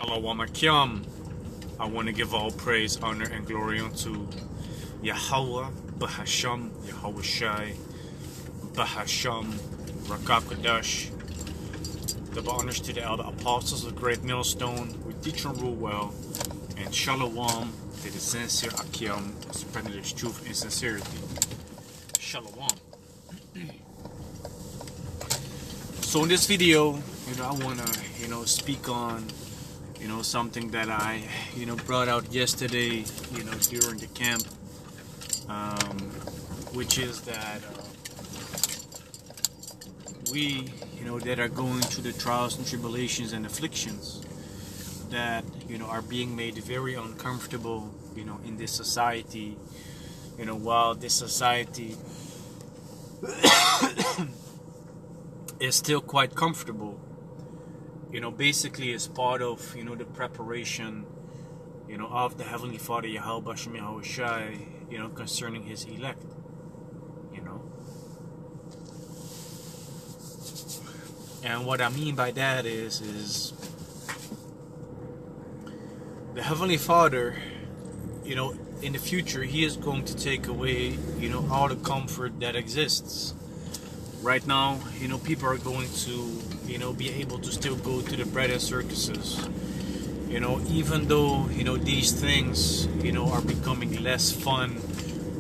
Shalom Akim. I want to give all praise, honor, and glory unto Yahweh, Bahasham, Yahweh Shai, Bahasham, Rakakadash. Double honors to the elder apostles of the great millstone, who teach and rule well, and Shalom to the sincere Akim, spreading his truth and sincerity. Shalom. So in this video, I want to, speak on something that I, brought out yesterday, during the camp, which is that we, that are going through the trials and tribulations and afflictions that, are being made very uncomfortable, in this society, while this society is still quite comfortable. Basically as part of, the preparation, of the Heavenly Father, Yahweh Bashem Yahweh Shai, concerning His elect, And what I mean by that is the Heavenly Father, in the future, He is going to take away, all the comfort that exists. Right now, people are going to, be able to still go to the bread and circuses. Even though, these things, are becoming less fun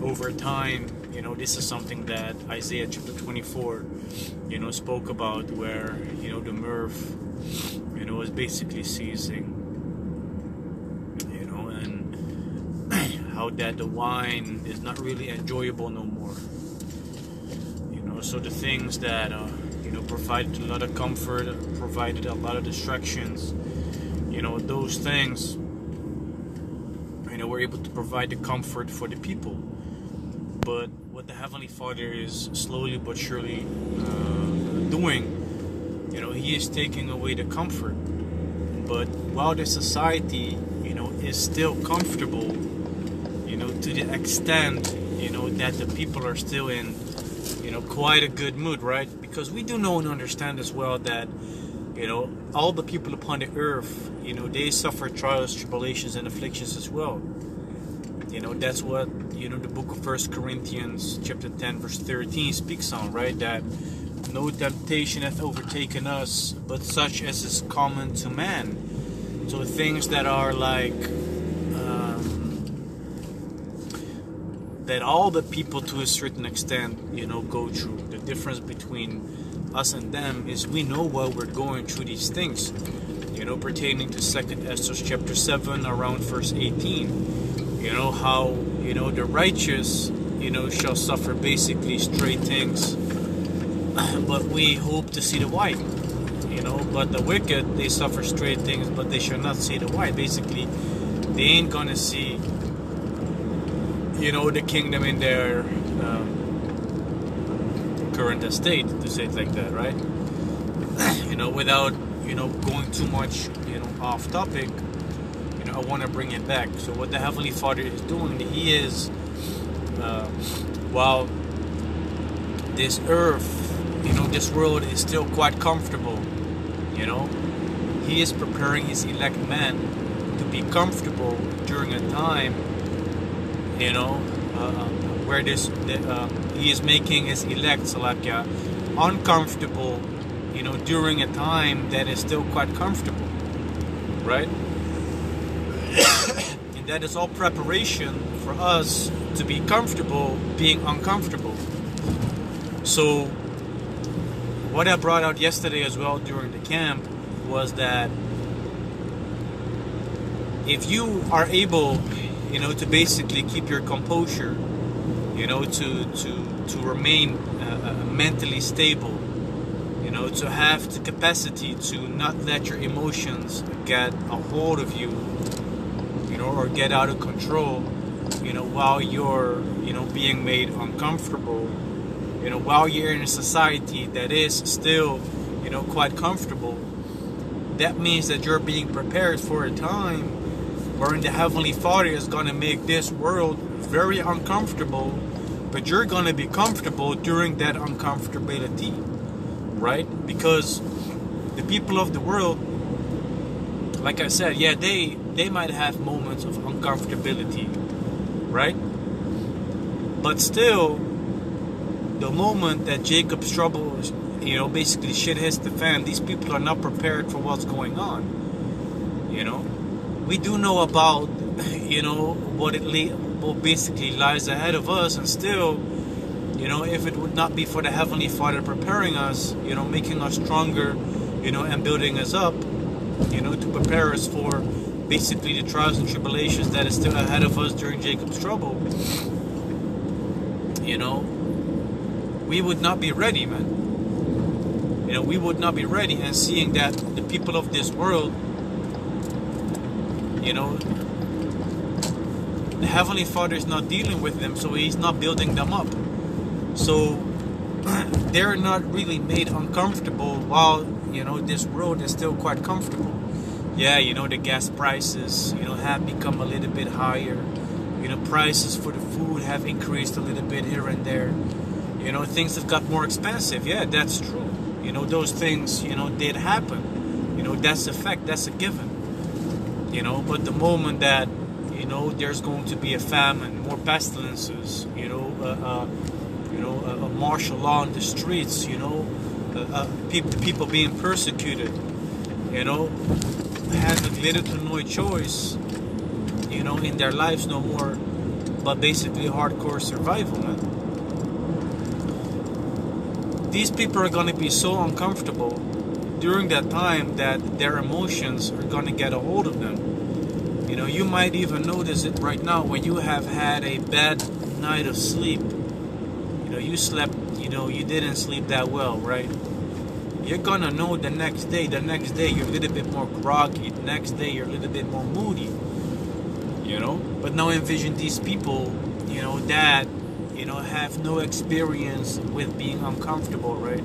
over time. This is something that Isaiah chapter 24, spoke about, where, the mirth, is basically ceasing. And how that the wine is not really enjoyable no more. So the things that, provided a lot of comfort, provided a lot of distractions, those things, were able to provide the comfort for the people. But what the Heavenly Father is slowly but surely doing, He is taking away the comfort. But while the society, is still comfortable, to the extent, that the people are still in, quite a good mood, right? Because we do know and understand as well that, all the people upon the earth, they suffer trials, tribulations, and afflictions as well. That's what, the book of 1 Corinthians chapter 10 verse 13 speaks on, right? That no temptation hath overtaken us, but such as is common to man. So things that are like, that all the people to a certain extent, go through. The difference between us and them is we know while we're going through these things, pertaining to 2 Esther chapter 7 around verse 18, how, the righteous, shall suffer basically straight things, but we hope to see the white, but the wicked, they suffer straight things, but they shall not see the white. Basically, they ain't gonna see, the kingdom in their current estate, to say it like that, right? Without, going too much, off topic, I want to bring it back. So what the Heavenly Father is doing, He is, while this earth, this world is still quite comfortable, He is preparing His elect man to be comfortable during a time, where He is making His elect Salakia uncomfortable, during a time that is still quite comfortable, right? And that is all preparation for us to be comfortable being uncomfortable. So what I brought out yesterday as well during the camp was that if you are able, to basically keep your composure, to remain mentally stable, to have the capacity to not let your emotions get a hold of you, or get out of control, while you're, being made uncomfortable, while you're in a society that is still, quite comfortable. That means that you're being prepared for a time wherein the Heavenly Father is going to make this world very uncomfortable, but you're going to be comfortable during that uncomfortability, right? Because the people of the world, like I said, yeah, they might have moments of uncomfortability, right? But still, the moment that Jacob's trouble, basically shit hits the fan, these people are not prepared for what's going on. We do know about, what basically lies ahead of us, and still, if it would not be for the Heavenly Father preparing us, making us stronger, and building us up, to prepare us for basically the trials and tribulations that is still ahead of us during Jacob's trouble, we would not be ready, man. We would not be ready, and seeing that the people of this world, the Heavenly Father is not dealing with them, so He's not building them up. So they're not really made uncomfortable while, this world is still quite comfortable. Yeah, the gas prices, have become a little bit higher. Prices for the food have increased a little bit here and there. Things have got more expensive. Yeah, that's true. Those things, did happen. That's a fact, that's a given. But the moment that, there's going to be a famine, more pestilences, a martial law in the streets, people being persecuted, having little to no choice, in their lives no more, but basically hardcore survival, man. These people are going to be so uncomfortable during that time that their emotions are going to get a hold of them. You might even notice it right now when you have had a bad night of sleep. You slept, you didn't sleep that well, right? You're going to know the next day you're a little bit more groggy, the next day you're a little bit more moody, But now envision these people, that, have no experience with being uncomfortable, right?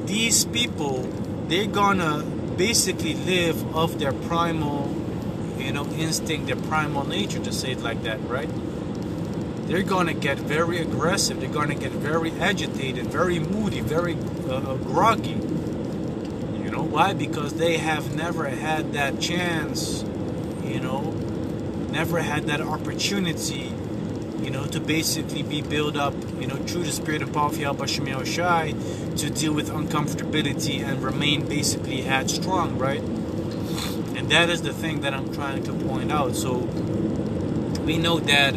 These people, they're gonna basically live off their primal, instinct, their primal nature, to say it like that, right? They're gonna get very aggressive. They're gonna get very agitated, very moody, very groggy. Why? Because they have never had that chance, never had that opportunity, to basically be built up, through the spirit and power of Yahweh Shem Yahushai, to deal with uncomfortability and remain basically headstrong, right? And that is the thing that I'm trying to point out. So we know that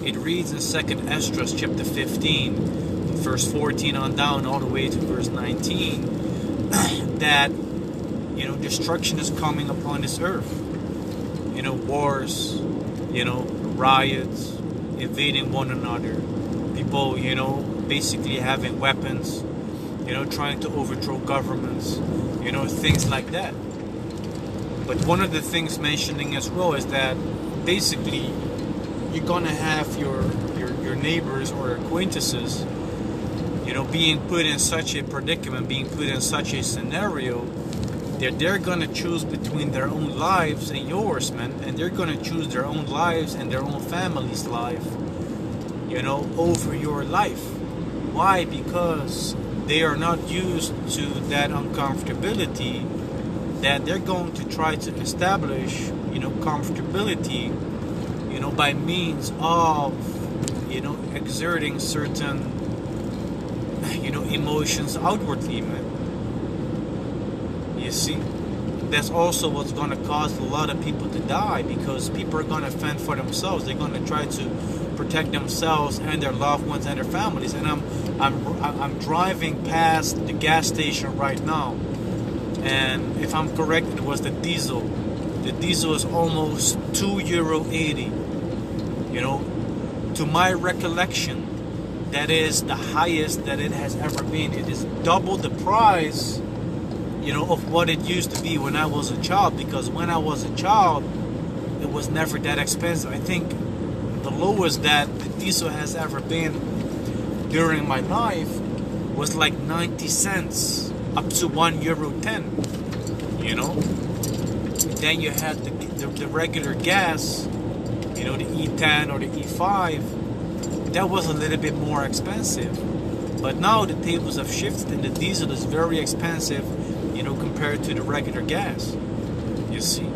it reads in 2nd Esdras chapter 15, verse 14 on down, all the way to verse 19, that, destruction is coming upon this earth. Wars, riots, invading one another, people, basically having weapons, trying to overthrow governments, things like that. But one of the things mentioning as well is that basically you're gonna have your neighbors or acquaintances, being put in such a predicament, being put in such a scenario that they're gonna choose between their own lives and yours, man, and they're gonna choose their own lives and their own family's life, over your life. Why? Because they are not used to that uncomfortability, that they're going to try to establish, comfortability, by means of, exerting certain, emotions outwardly, man. You see, that's also what's going to cause a lot of people to die, because people are going to fend for themselves. They're going to try to protect themselves and their loved ones and their families. And I'm driving past the gas station right now, and if I'm correct, it was the diesel. The diesel is almost €2.80. To my recollection, that is the highest that it has ever been. It is double the price, of what it used to be when I was a child. Because when I was a child, it was never that expensive. I think the lowest that the diesel has ever been during my life was like 90 cents up to €1.10. Then you had the regular gas, the E10 or the E5. That was a little bit more expensive. But now the tables have shifted, and the diesel is very expensive, compared to the regular gas. You see.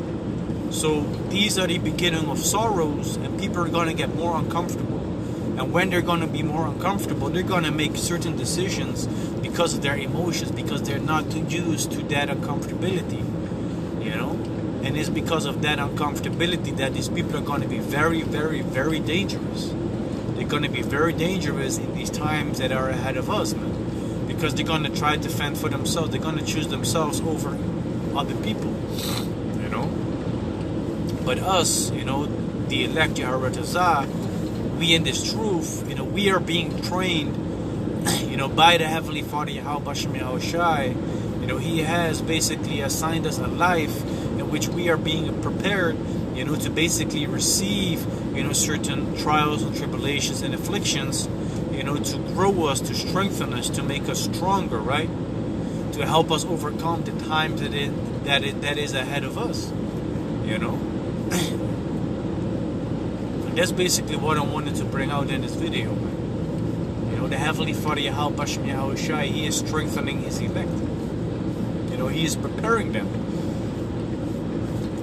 So these are the beginning of sorrows, and people are going to get more uncomfortable. And when they're going to be more uncomfortable, they're going to make certain decisions because of their emotions, because they're not used to that uncomfortability, you know? And it's because of that uncomfortability that these people are going to be very, very, very dangerous. They're going to be very dangerous in these times that are ahead of us, man. Because they're going to try to fend for themselves. They're going to choose themselves over other people, you know? But us, you know, the elect Yeharatazah, we in this truth, you know, we are being trained, you know, by the Heavenly Father, Yahweh Bashem Yahushai. You know, He has basically assigned us a life in which we are being prepared, you know, to basically receive, you know, certain trials and tribulations and afflictions, you know, to grow us, to strengthen us, to make us stronger, right? To help us overcome the times that is ahead of us, you know. That's basically what I wanted to bring out in this video. You know, the Heavenly Father, Yahweh Bashem Yahushai, He is strengthening His elect. You know, He is preparing them.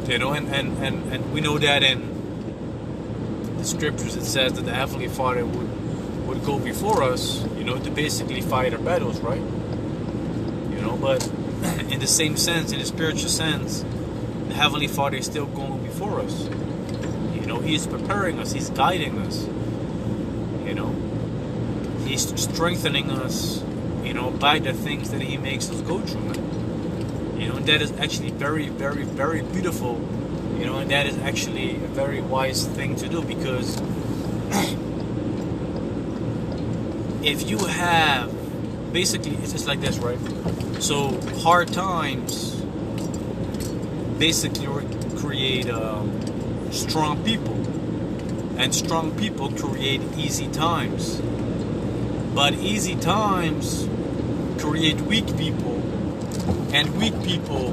You know, and we know that in the scriptures it says that the Heavenly Father would go before us, you know, to basically fight our battles, right? You know, but in the same sense, in the spiritual sense, the Heavenly Father is still going before us. You know, He's preparing us, He's guiding us, you know, He's strengthening us, you know, by the things that He makes us go through, man. You know, and that is actually very, very, very beautiful, you know, and that is actually a very wise thing to do, because if you have, basically, it's just like this, right? So, hard times basically create strong people, and strong people create easy times, but easy times create weak people, and weak people,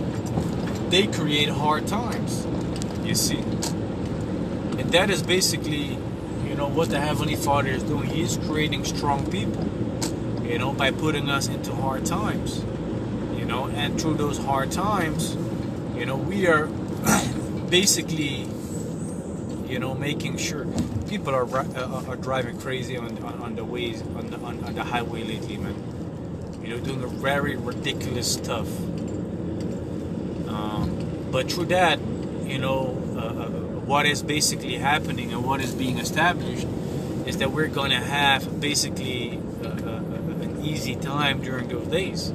they create hard times, you see. And that is basically, you know, what the Heavenly Father is doing. He is creating strong people, you know, by putting us into hard times, you know. And through those hard times, you know, we are basically, you know, making sure people are driving crazy on the ways, on the highway lately, man. You know, doing a very ridiculous stuff. But through that, you know, what is basically happening and what is being established is that we're going to have basically an easy time during those days.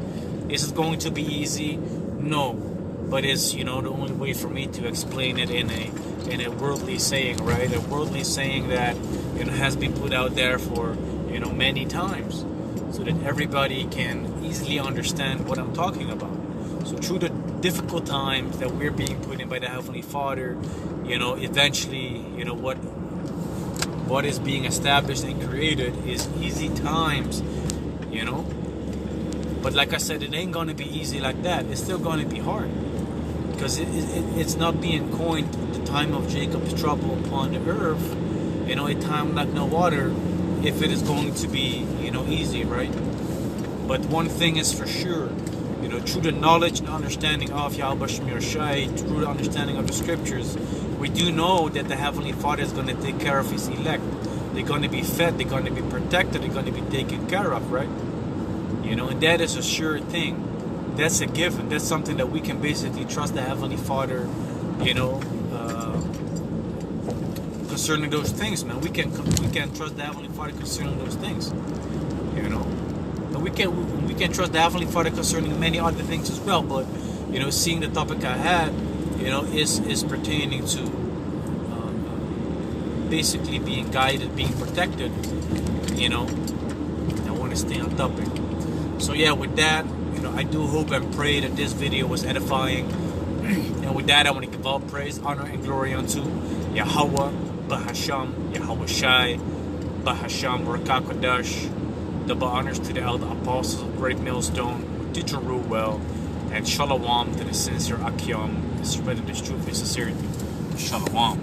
Is it going to be easy? No. But it's, you know, the only way for me to explain it in a worldly saying, right? A worldly saying that, you know, has been put out there for, you know, many times, so that everybody can easily understand what I'm talking about. So through the difficult times that we're being put in by the Heavenly Father, you know, eventually, you know, what is being established and created is easy times, you know. But like I said, it ain't going to be easy like that. It's still going to be hard, because it's not being coined the time of Jacob's trouble upon the earth, you know, a time like no other, if it is going to be, you know, easy, right? But one thing is for sure, you know, through the knowledge and understanding of Yahweh Bashem Yahushai, through the understanding of the scriptures, we do know that the Heavenly Father is going to take care of His elect. They're going to be fed, they're going to be protected, they're going to be taken care of, right? You know, and that is a sure thing. That's a given. That's something that we can basically trust the Heavenly Father, you know, concerning those things, man. We can trust the Heavenly Father concerning those things, you know. And we can trust the Heavenly Father concerning many other things as well. But, you know, seeing the topic I had, you know, is pertaining to basically being guided, being protected, you know. I want to stay on topic. So yeah, with that, you know, I do hope and pray that this video was edifying. And with that, I want to give all praise, honor, and glory unto Yahweh, Bahasham, Yahweh Shai, Bahasham, Barakah Kodash. Double honors to the elder apostles of Great Millstone, teacher rule well, and Shalom to the sincere Akim, spreading this truth with sincerity. Shalom.